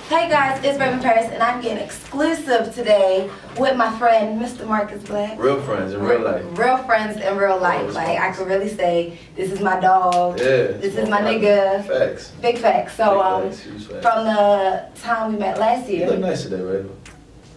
Hey guys, it's Reminisce, and I'm getting exclusive today with my friend, Mr. Marcus Black. Real friends in real life. Real friends in real life. Like, I could really say, this is my dog. Yeah. This is my nigga. Facts. Big facts. So, Big facts, huge facts. From the time we met last year. You look nice today, right?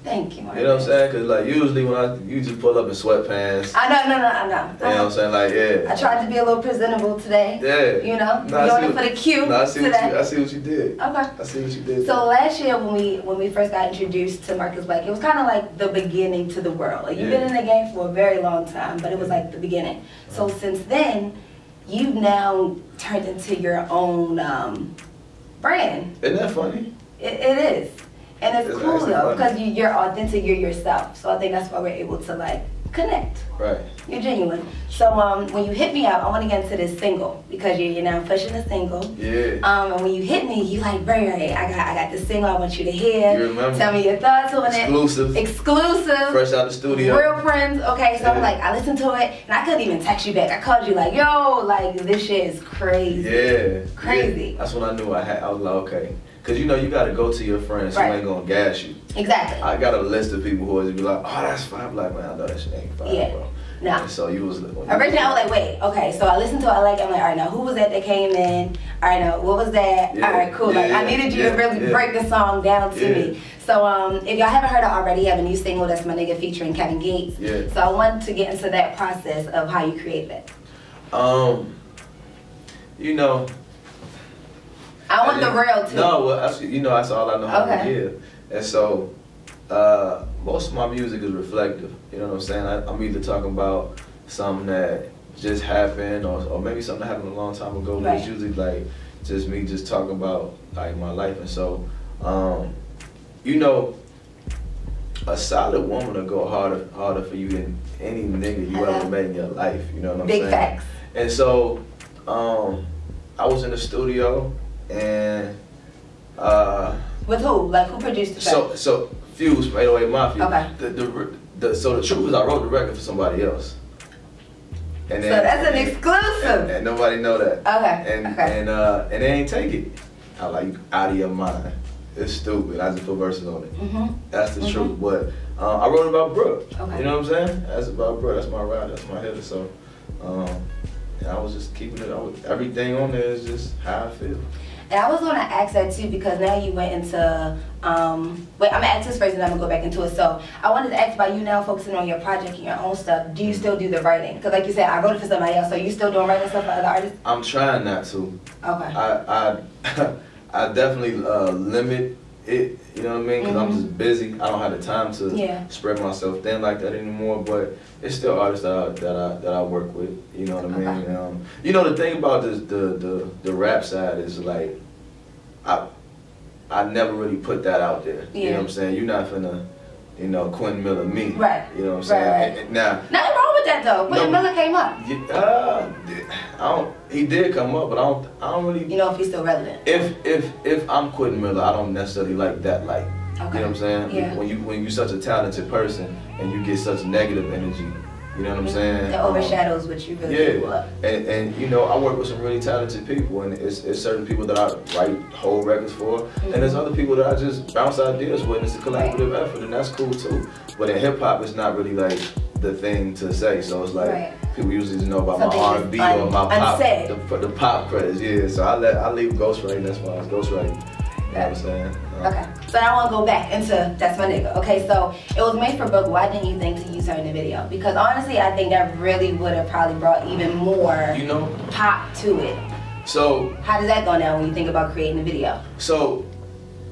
Thank you, Marcus. You know what I'm saying? Because, like, usually when you just pull up in sweatpants. I know. You know what I'm saying? Like, yeah. I tried to be a little presentable today. Yeah. You know? Doing it for the cue I see today. I see what you did. Okay. I see what you did. So last year when we first got introduced to Marcus Black, it was kind of like the beginning to the world. Like, you've been in the game for a very long time, but it was like the beginning. So since then, you've now turned into your own brand. Isn't that funny? It is. And it's cool though, because you're authentic, you're yourself. So I think that's why we're able to like connect. Right. You're genuine. So when you hit me up, I want to get into this single because you're now pushing a single. Yeah. And when you hit me, you like, Bray, I got this single I want you to hear. You remember? Tell me your thoughts on Exclusive. it. Exclusive. Fresh out the studio. Real friends. Okay, so I'm like, I listened to it and I couldn't even text you back. I called you like, yo, like this shit is crazy. Yeah. Crazy. Yeah. That's when I knew I was like, okay. Because you know you got to go to your friends who ain't going to gas you. Exactly. I got a list of people who always be like, oh, that's fine. I'm like, man, I know that shit ain't fine, bro. Nah. And so you was originally I was like, wait, okay, so I listened to it, I like it, I'm like, all right, now who was that came in? All right, now what was that? Yeah. All right, cool. Like I needed you to really break the song down to me. So if y'all haven't heard it already, I have a new single that's my nigga featuring Kevin Gates. Yeah. So I wanted to get into that process of how you created it. You know, I want the real too. No, well, you know, that's all I know how to give. And so, most of my music is reflective. You know what I'm saying? I'm either talking about something that just happened, or maybe something that happened a long time ago. But it's usually like just me just talking about like my life. And so, you know, a solid woman will go harder for you than any nigga you ever met in your life. You know what I'm saying? Big facts. And so, I was in the studio. And with who? Like who produced the track? So Fuse, 808 Mafia. Okay. So the truth is I wrote the record for somebody else. And then, so that's an exclusive. And nobody know that. Okay. And they ain't take it. I like out of your mind. It's stupid. I just put verses on it. That's the truth. But I wrote about Brooke. Okay. You know what I'm saying? That's about Brooke. That's my ride. That's my hitter. So I was just keeping it. Everything on there is just how I feel. And I was going to ask that too because now you went into, wait, I'm going to ask this first and then I'm going to go back into it. So I wanted to ask about you now focusing on your project and your own stuff. Do you still do the writing? Because like you said, I wrote it for somebody else. So you still doing writing stuff for other artists? I'm trying not to. Okay. I definitely limit it, you know what I mean? Because I'm just busy. I don't have the time to spread myself thin like that anymore. But it's still artists that I work with. You know what I mean? You know the thing about this, the rap side is like I never really put that out there. You know what I'm saying? You're not finna, you know, Quentin Miller me. Right. You know what I'm saying? Right. Now, nothing wrong with that though. Quentin Miller came up. He did come up, but I don't really. You know if he's still relevant. If I'm Quentin Miller, I don't necessarily like that light. Okay. You know what I'm saying? Yeah. When you're such a talented person and you get such negative energy, you know what I'm saying? It overshadows what you really do up. And you know, I work with some really talented people, and it's certain people that I write whole records for, and there's other people that I just bounce ideas with, and it's a collaborative effort, and that's cool too. But in hip hop, it's not really like the thing to say, so it's like people usually just know about my R&B or my pop, the pop credits, So I leave ghostwriting. That's why it's ghostwriting. You know what I'm saying? Okay, so now I want to go back into That's My Nigga. Okay, so it was made for Brooke. Why didn't you think to use her in the video? Because honestly, I think that really would have probably brought even more pop to it. So how does that go now when you think about creating a video? So,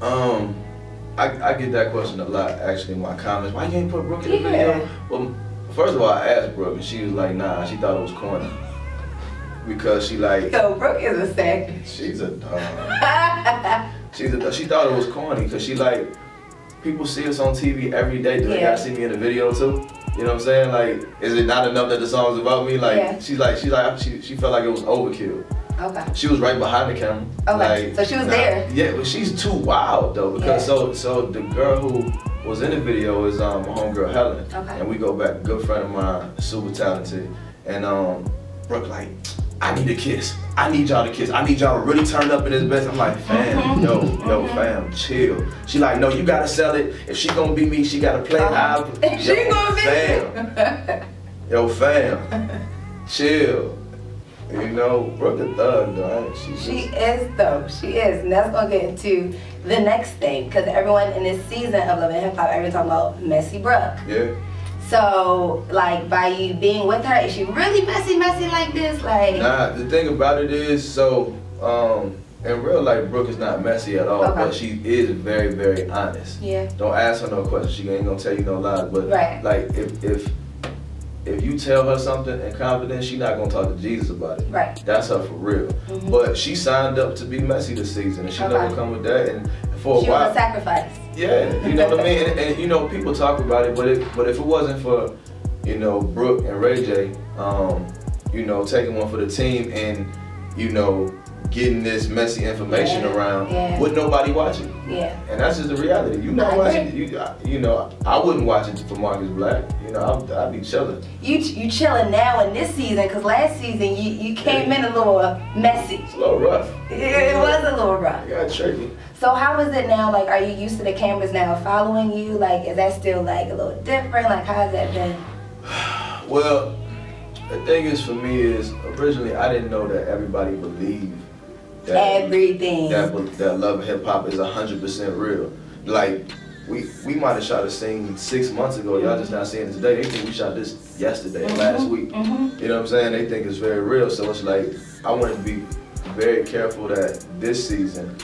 I get that question a lot actually in my comments. Why you ain't put Brooke in the video? Well, first of all, I asked Brooke and she was like, nah, she thought it was corny. Because she like... Yo, Brooke is a second. She's a dog. She thought it was corny because she like, people see us on TV every day. Do they gotta see me in the video too? You know what I'm saying? Like, is it not enough that the song's about me? Like, she felt like it was overkill. Okay. She was right behind the camera. Okay. Like, so she was there. Yeah, but she's too wild though because so the girl who was in the video is my homegirl Helen. Okay. And we go back, good friend of mine, super talented, and Brooke like, I need a kiss. I need y'all to kiss. I need y'all to really turn up in this best. I'm like, fam, yo, fam, chill. She like, no, you gotta sell it. If she gonna be me, she gotta play high. She gonna be fam. Yo, fam, chill. You know, Brooke a thug, though. She is, though. She is. And that's going to get into the next thing. Because everyone in this season of Love and Hip Hop, everyone's talking about Messy Brooke. Yeah. So, like, by you being with her, is she really messy like this? Like, nah, the thing about it is, so, in real life, Brooke is not messy at all. Okay. But she is very, very honest. Yeah. Don't ask her no questions. She ain't going to tell you no lies. But, like, if you tell her something in confidence, she's not gonna talk to Jesus about it. Right. That's her for real. But she signed up to be messy this season, and she never come with that. And for a while, she was a sacrifice. Yeah, you know what I mean. And you know, people talk about it, but if it wasn't for, you know, Brooke and Ray J, you know, taking one for the team and, you know, getting this messy information around, would nobody watch it? Yeah. And that's just the reality. You not watching it. You know, I wouldn't watch it for Marcus Black. You know, I'd be chilling. You chilling now in this season, because last season you came in a little messy. It's a little rough. It was a little rough. It got tricky. So how is it now? Like, are you used to the cameras now following you? Like, is that still like a little different? Like, how has that been? Well, the thing is for me is, originally I didn't know that everybody believed that everything that Love and Hip Hop is 100% real. Like, we might have shot a scene 6 months ago. Y'all just not seeing it today. They think we shot this yesterday, last week. You know what I'm saying? They think it's very real. So it's like, I want to be very careful that this season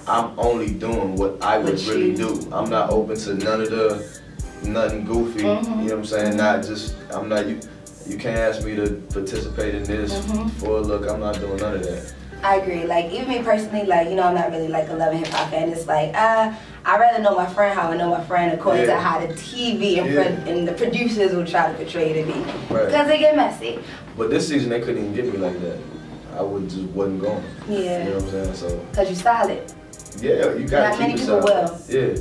I'm only doing what I would really do. I'm not open to nothing goofy. You know what I'm saying? Not just, I'm not, you can't ask me to participate in this for a look. I'm not doing none of that. I agree. Like, even me personally, like, you know, I'm not really like a Love and Hip Hop fan. It's like, I'd rather know my friend how I know my friend according to how the TV and the producers will try to portray it to be. Because they get messy. But this season, they couldn't even get me like that. I just wasn't going. Yeah. You know what I'm saying? So. Because you solid. Yeah, you got to keep it solid. Not many people will. Yeah.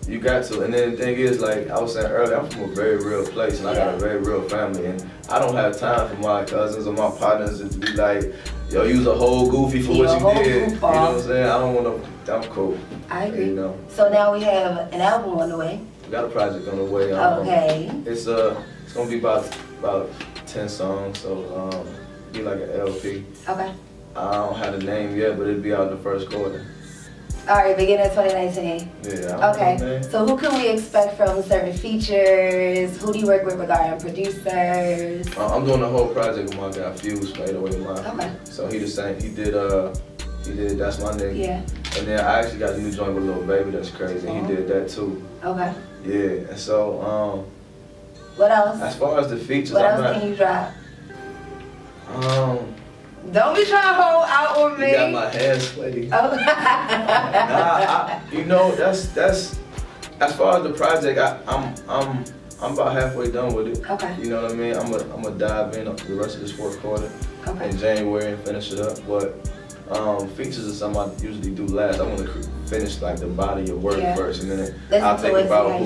You got to. And then the thing is, like I was saying earlier, I'm from a very real place and I got a very real family. And I don't have time for my cousins or my partners to be like, yo, you was a whole goofy for what you did. You know what I'm saying? I don't want to, I'm cool. I agree. You know? So now we have an album on the way. We got a project on the way. Okay. It's going to be about 10 songs, so be like an LP. Okay. I don't have the name yet, but it'll be out in the first quarter. Alright, beginning of 2019. Yeah. Okay. So who can we expect from certain features? Who do you work with regarding producers? I'm doing the whole project with my guy Fuse, Fade Away Mine. Okay. So he the same. He did That's My Nigga. Yeah. And then I actually got a new joint with Lil Baby that's crazy. He did that too. Okay. Yeah. And so what else? As far as the features, what else can you drop? Don't be trying to hold out on me. You got my hands sweaty. Oh. You know, that's as far as the project. I'm about halfway done with it. Okay. You know what I mean? I'm gonna dive in the rest of this fourth quarter in January and finish it up. But features is something I usually do last. I want to finish like the body of work first, and then I think about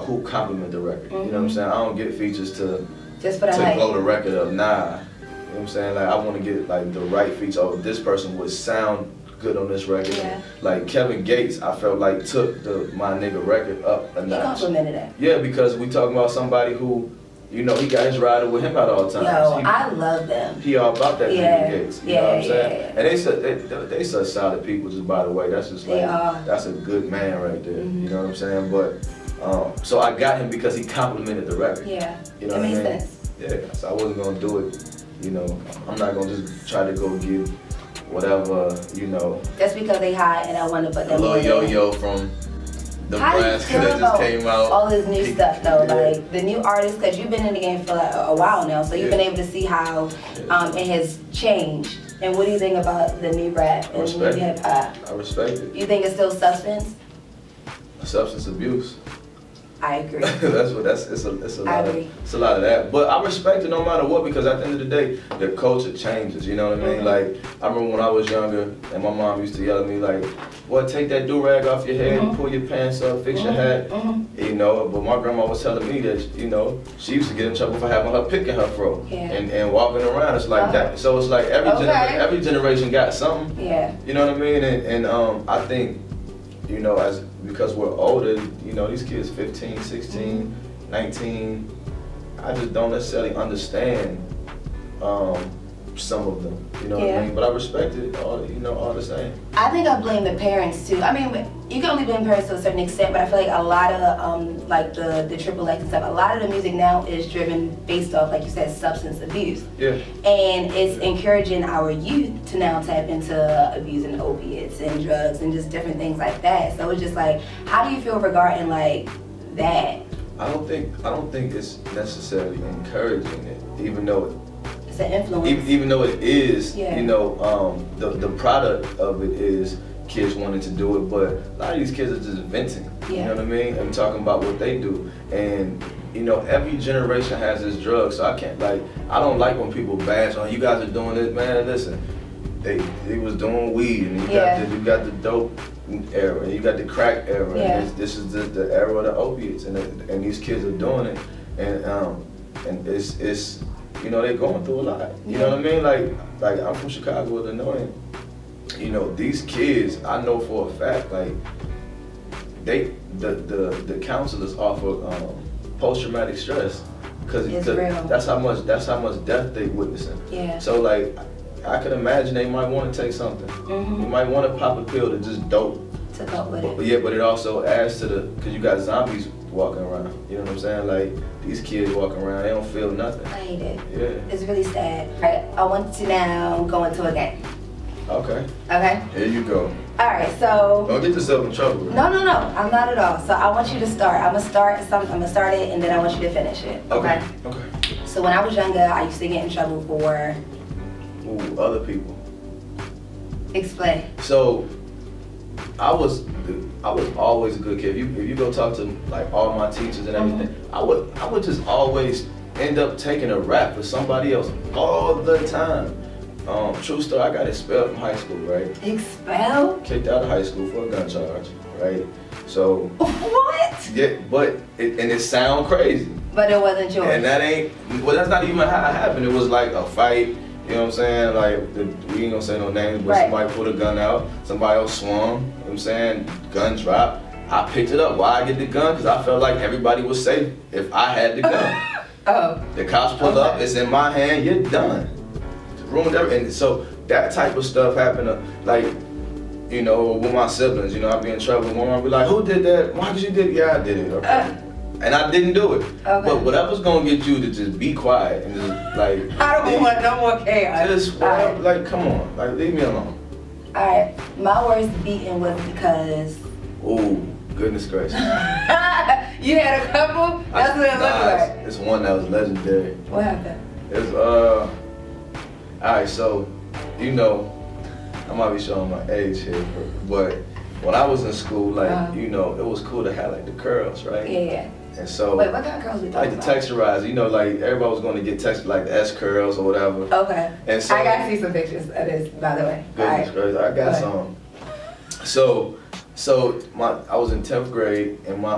who compliment the record. You know what I'm saying? I don't get features to blow the record up. Nah. You know what I'm saying? Like, I want to get like the right feature. Oh, this person would sound good on this record. Yeah. Like Kevin Gates, I felt like took My Nigga record up a notch. He complimented it. Yeah, because we talking about somebody who, you know, he got his rider with him out all the time. Yo, I love them. He all about that Kevin Gates. You know what I'm saying? And they such solid people, just by the way. That's just like, that's a good man right there. You know what I'm saying? But, so I got him because he complimented the record. Yeah, you know it makes sense. Yeah, so I wasn't going to do it. You know, I'm not gonna just try to go get whatever, you know. Just because they hot and I want to put them a little yo-yo from Nebraska that just came out. All this new stuff though, like the new artists, because you've been in the game for like a while now, so you've been able to see how it has changed. And what do you think about the new rap and new hip hop? I respect it. You think it's still substance? Substance abuse. I agree. It's a lot of that. But I respect it no matter what, because at the end of the day, the culture changes. You know what I mean? Like, I remember when I was younger, and my mom used to yell at me like, "Boy, take that do-rag off your head, pull your pants up, fix your hat." You know, but my grandma was telling me that, you know, she used to get in trouble for having her picking her fro and walking around. It's like that. So it's like every generation got something. Yeah. You know what I mean? And I think, you know, because we're older, you know, these kids 15, 16, 19, I just don't necessarily understand some of them, you know what I mean? But I respect it all, you know, all the same. I think I blame the parents too. I mean, you can only blame parents to a certain extent, but I feel like a lot of like the Triple X and stuff, a lot of the music now is driven based off, like you said, substance abuse. Yeah. And it's encouraging our youth to now tap into abusing opiates and drugs and just different things like that. So it's just like, how do you feel regarding like that? I don't think it's necessarily encouraging it, even though an influence. Even though it is, you know, the product of it is kids wanting to do it, but a lot of these kids are just venting, you know what I mean? And talking about what they do. And, you know, every generation has this drug, so I don't like when people bash on, you guys are doing this, man, listen, they was doing weed, and you got the dope era, and you got the crack era, and this is the era of the opiates, and these kids are doing it, and it's you know, they're going through a lot. You know what I mean? Like I'm from Chicago, Illinois. You know, these kids, I know for a fact, like the counselors offer post-traumatic stress because that's how much death they witnessing. Yeah. So like, I could imagine they might want to take something. You might want to pop a pill to just dope. To cope with it. But yeah, but it also adds to because you got zombies walking around. You know what I'm saying? Like, these kids walking around, they don't feel nothing. I hate it. Yeah. It's really sad. All right, I want to now go into a game. Okay. Okay? Here you go. All right, so... Don't get yourself in trouble. Right? No, I'm not at all. So I want you to start. I'm gonna start it, and then I want you to finish it. Okay? Okay. So when I was younger, I used to get in trouble for... Ooh, other people. Explain. So, I was always a good kid. If you go talk to like all my teachers and everything, I would just always end up taking a rap for somebody else all the time. True story, I got expelled from high school, right? Expelled? Kicked out of high school for a gun charge, right? So what? Yeah, but it sound crazy. But it wasn't yours. And that's not even how it happened. It was like a fight. You know what I'm saying? Like, we ain't gonna say no names, but somebody pulled a gun out, somebody else swung, you know what I'm saying? Gun dropped. I picked it up. Why I get the gun? Because I felt like everybody was safe if I had the gun. The cops pulled up, it's in my hand, you're done. Ruined everything. And so that type of stuff happened, like, you know, with my siblings, you know, I'd be in trouble. My mom would be like, who did that? Why did you do it? Yeah, I did it. Okay. And I didn't do it. Okay. But whatever's gonna get you to just be quiet and just like... I don't want no more chaos. Just, like, come on. Like, leave me alone. Alright, my worst beating was because... Ooh, goodness gracious. You had a couple? That's what it looked like. It's one that was legendary. What happened? It's, alright, so, you know, I might be showing my age here, but when I was in school, like, you know, it was cool to have, like, the curls, right? Yeah. And so, wait, what kind of curls we talking about? Like the texturized, you know, like everybody was going to get textured, like the S curls or whatever. Okay. And so, I got to see some pictures of this, by the way. Goodness gracious, I got some. So I was in 10th grade, and my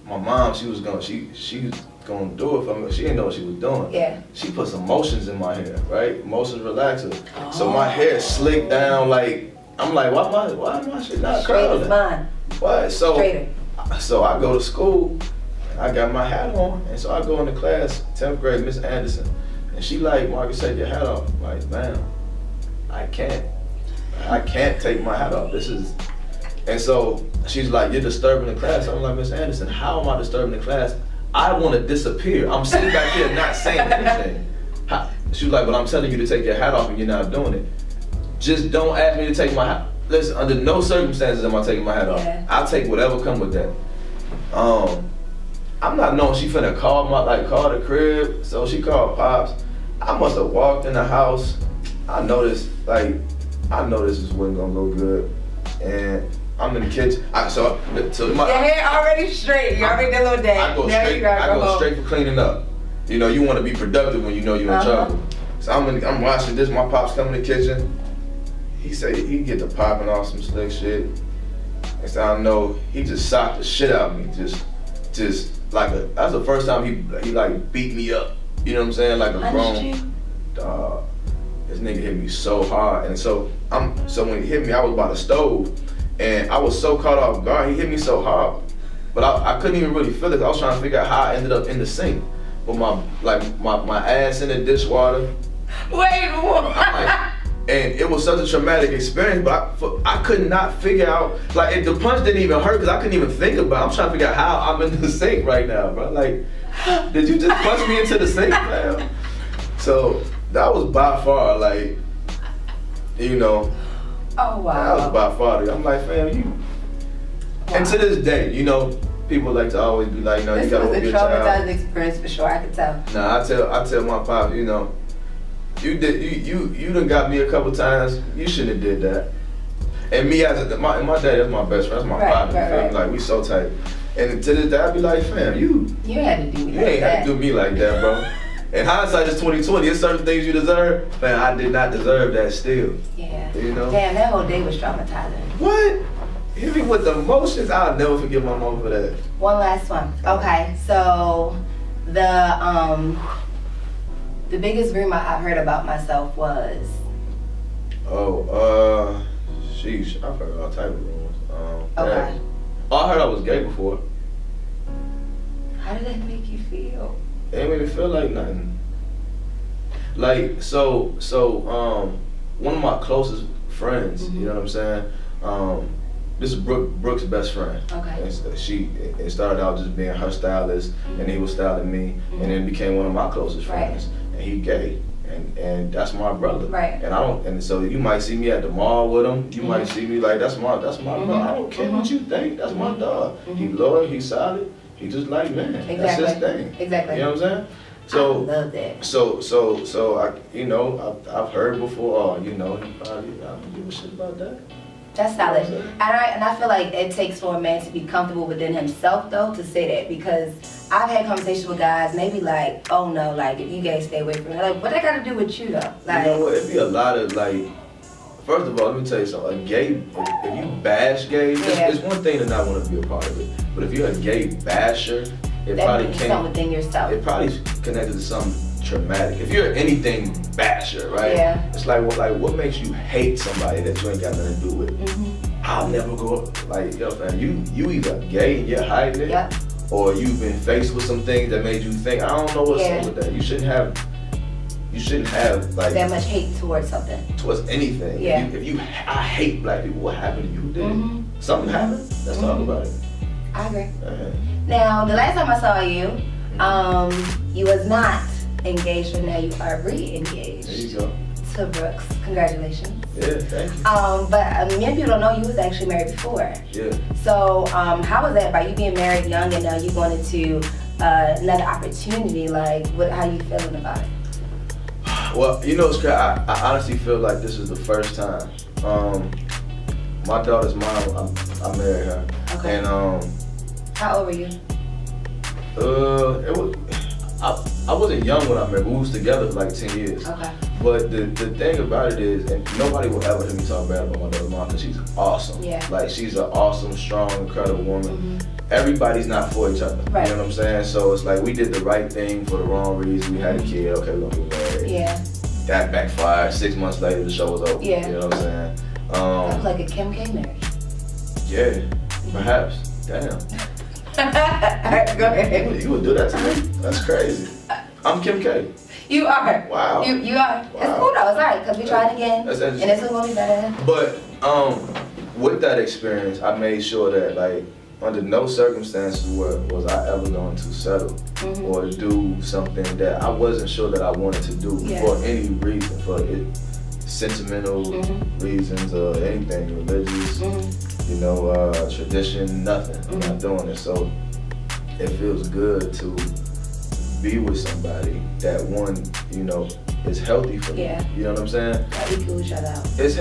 mom, she was gonna do it for me, but she didn't know what she was doing. Yeah. She put some motions in my hair, right? Motions relaxer. Oh. So my hair slicked down, like, I'm like, why am I shit not curling? Straight as mine. What? So I go to school, and I got my hat on, and so I go into class, 10th grade, Miss Anderson, and she like, Marcus, take your hat off. I'm like, ma'am, I can't take my hat off. And so she's like, you're disturbing the class. I'm like, Miss Anderson, how am I disturbing the class? I want to disappear. I'm sitting back here not saying anything. She was like, but I'm telling you to take your hat off and you're not doing it. Just don't ask me to take my hat. Listen, under no circumstances am I taking my hat off. Yeah. I'll take whatever come with that. I'm not knowing she finna call the crib. So she called Pops. I must have walked in the house. I know this wasn't gonna go good. And I'm in the kitchen. So your hair already straight. You already did a little day. I go straight for cleaning up. You know, you want to be productive when you know you're in trouble. So I'm watching this. My pops come in the kitchen. He say he get to popping off some slick shit. And so I know he just socked the shit out of me. Just like that's the first time he like beat me up. You know what I'm saying? Like a grown dog. This nigga hit me so hard, and so when he hit me, I was by the stove, and I was so caught off guard. He hit me so hard, but I couldn't even really feel it. I was trying to figure out how I ended up in the sink with my ass in the dishwater. Wait, what? And it was such a traumatic experience, but I could not figure out, like, the punch didn't even hurt because I couldn't even think about it. I'm trying to figure out how I'm in the sink right now, bro. Like, did you just punch me into the sink, man? So that was by far, like, you know. Oh, wow. That was by far. I'm like, fam, you. Wow. And to this day, you know, people like to always be like, no, you gotta work your child. This was a traumatizing experience for sure, I could tell. Nah, I tell my pop, you know, you done got me a couple times. You shouldn't have did that. And me as my dad, that's my best friend, that's my partner. Right. Like, we so tight. And to this day, I be like, fam, you had to do me you ain't had to do me like that, bro. And hindsight is 2020. There's certain things you deserve. Man, I did not deserve that still. Yeah. You know? Damn, that whole day was traumatizing. What? Hit me with the emotions. I'll never forgive my mom for that. One last one. Okay, so the biggest rumor I've heard about myself was. Sheesh. I've heard all type of rumors. Okay. I heard I was gay before. How did that make you feel? It didn't make me feel like nothing. Like, so one of my closest friends, you know what I'm saying? This is Brooke's best friend. Okay. And it started out just being her stylist, and he was styling me, and then became one of my closest friends. And he gay, and that's my brother. Right. And so you might see me at the mall with him. You might see me like, that's my brother. I don't care what you think. That's my dog. He loyal. He solid. He just like, man. Exactly. That's his thing. Exactly. You know what I'm saying? So, I love that. So I, you know, I've heard before. You know, he probably I don't give a shit about that. That's solid. And I feel like it takes for a man to be comfortable within himself, though, to say that, because I've had conversations with guys, maybe like, oh no, like, if you gay, stay away from me. Like, what that got to do with you, though? Like, you know what? It'd be a lot of, like, first of all, let me tell you something. A gay, if you bash gay, it's one thing to not want to be a part of it. But if you're a gay basher, it that probably means can't. something within yourself. It probably connected to something traumatic. If you're anything basher, right? Yeah. It's like what makes you hate somebody that you ain't got nothing to do with? I'll never go like, yo, man, you either gay and you're hiding it, or you've been faced with some things that made you think, I don't know what's up with that. You shouldn't have like that much hate towards something. Towards anything. Yeah. I hate black people. What happened to you? Did something happen? Let's talk about it. I agree. Now, the last time I saw you, you was not engaged, but now you are re-engaged. There you go. To Brooks. Congratulations. Yeah, thank you. But many people don't know you was actually married before. Yeah. So how was that, by you being married young and now you going into another opportunity? Like, how you feeling about it? Well, you know, Scott, I honestly feel like this is the first time. My daughter's mom, I married her. Okay. And how old were you? I wasn't young when I married, but we was together for like 10 years. Okay. But the thing about it is, and nobody will ever hear me talk bad about my daughter's mom because she's awesome. Yeah. Like, she's an awesome, strong, incredible woman. Everybody's not for each other. Right. You know what I'm saying? So it's like we did the right thing for the wrong reason. We had a kid. Okay, we're gonna get married. Yeah. That backfired. 6 months later, the show was over. Yeah. You know what I'm saying? That was like a Kim K marriage. Yeah. Perhaps. Damn. Go ahead. You would do that to me? That's crazy. I'm Kim K. You are. Wow. You are. Wow. It's cool though. It's alright because we tried again, That's and it's gonna be better. But with that experience, I made sure that, like, under no circumstances was I ever going to settle or do something that I wasn't sure that I wanted to do for any reason, for sentimental reasons or anything religious, you know, tradition, nothing. I'm not doing it. So it feels good to be with somebody that, one, you know, is healthy for me. You know what I'm saying? Like, we cool each other out. It's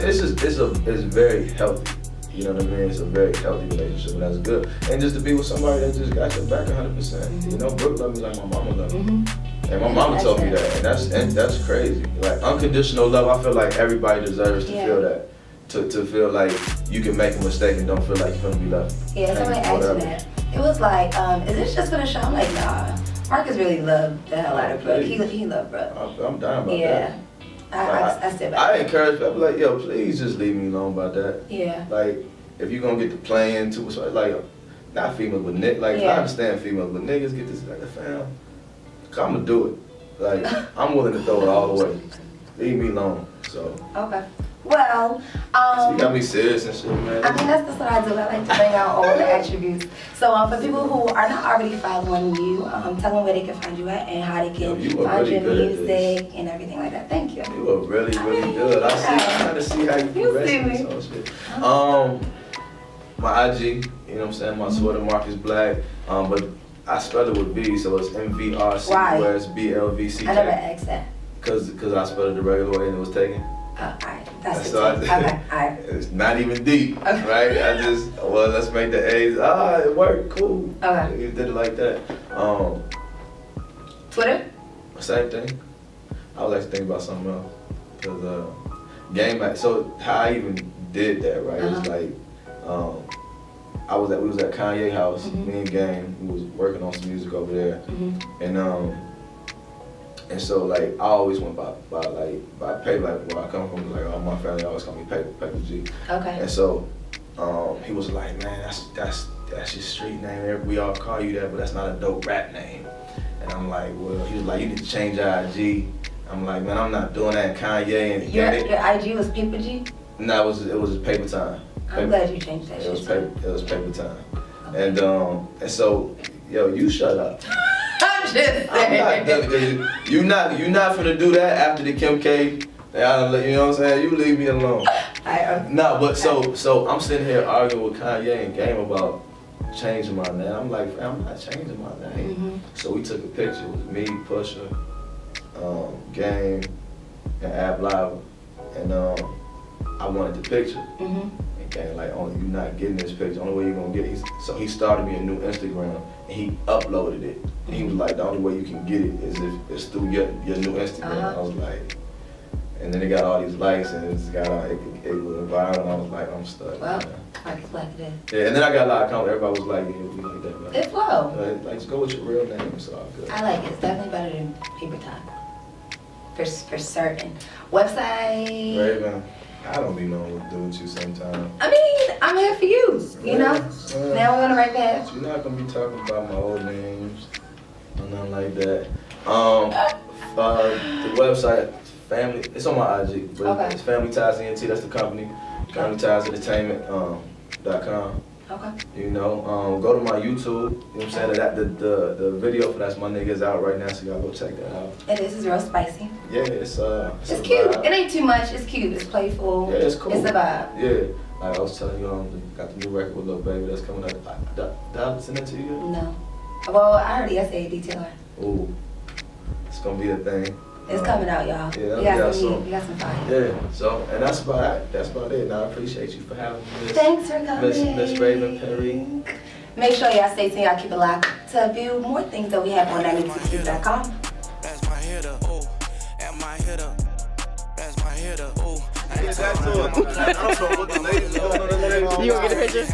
very healthy. You know what I mean? It's a very healthy relationship, and that's good. And just to be with somebody that just got your back 100%. You know, Brooke loved me like my mama loved me. And my mama told me that, and that's crazy. Like unconditional love, I feel like everybody deserves to feel that. To feel like you can make a mistake and don't feel like you're gonna be left. Yeah, somebody asked me that. It was like, is this just for the show? I'm like, nah. Marcus really loved the hell out of Brooke. He loved Brooke. I'm down about that. I still back. I encourage people like, yo, please just leave me alone about that. Yeah. Like, if you're gonna get to playing too much, like, not females, but like, I understand females, but niggas get this like the fam. I'm gonna do it. Like, I'm willing to throw it all away. Leave me alone. So. Okay. Well, so you got me serious and shit, man. I mean, that's what I do. I like to bring out all the attributes. So, for people who are not already following you, tell them where they can find you at and how they can find your music and everything like that. Thank you. You were really good. I'm trying to see how you progress and so shit. My IG, you know what I'm saying? My Twitter, Marcus Black. But I spelled it with B, so it's MVRCUSBLVCK. I never asked that. Cause I spelled it the regular way and it was taken. Alright, that's it. It's not even deep, right? Let's make the A's. It worked, cool. Okay. You did it like that. Twitter? Same thing. I was actually thinking about something else. Cause game. So how I even did that, right? It was like, we was at Kanye house, me and Game. We was working on some music over there, and so like I always went by paper, like where I come from, like all my family always call me Paper G. Okay. And so he was like, man, that's your street name. We all call you that, but that's not a dope rap name. And I'm like, well, he was like, you need to change your IG. I'm like, man, I'm not doing that. Kanye and your IG was Paper G? No, it was Paper Time. I'm glad you changed that. It was paper time. Okay. And so, yo, you shut up. I'm just saying. I'm not done, you're not finna do that after the Kim K. You know what I'm saying? You leave me alone. No, but so I'm sitting here arguing with Kanye and Game about changing my name. I'm like, I'm not changing my name. So we took a picture. It was me, Pusha, Game, and Ab Lava. And I wanted the picture. And like, oh, you're not getting this picture. The only way you're gonna get it. So he started me a new Instagram and he uploaded it. And he was like, the only way you can get it is if it's through your new Instagram. I was like, and then it got all these likes and it went viral and I was like, I'm stuck. Well, Marcus Black it is. Yeah, and then I got a lot of comments. Everybody was like, yeah, we like that. It flowed. Like, just go with your real name. It's all good. I like it. It's definitely better than Paper Time. For certain. Website. Raven. I don't be knowing what to do with you sometimes. I mean, I'm here for you, you know? Now we're on the right path. You're not going to be talking about my old names or nothing like that. The website, it's on my IG. But it's Family Ties ENT, that's the company. Family Ties Entertainment.com. Okay. You know, go to my YouTube. You know what I'm saying? The video for That's My Nigga is out right now, so y'all go check that out. And this is real spicy. Yeah, it's cute. It ain't too much. It's cute. It's playful. Yeah, it's cool. It's a vibe. Yeah. Like I was telling you, got the new record with Lil Baby that's coming out. Did I send it to you? No. Well, I heard yesterday, DTLR. Ooh, it's gonna be a thing. It's coming out, y'all. Yeah, we got some fire. Yeah, so, and that's about it. And I appreciate you for having me. Thanks for coming. Miss Raven Perry. Make sure y'all stay tuned, y'all keep it locked to view more things that we have on 960.com. That's my hitter, oh, and my hitter. That's my hitter, oh. Get back to it. I don't know what the ladies are doing. You want to get a picture?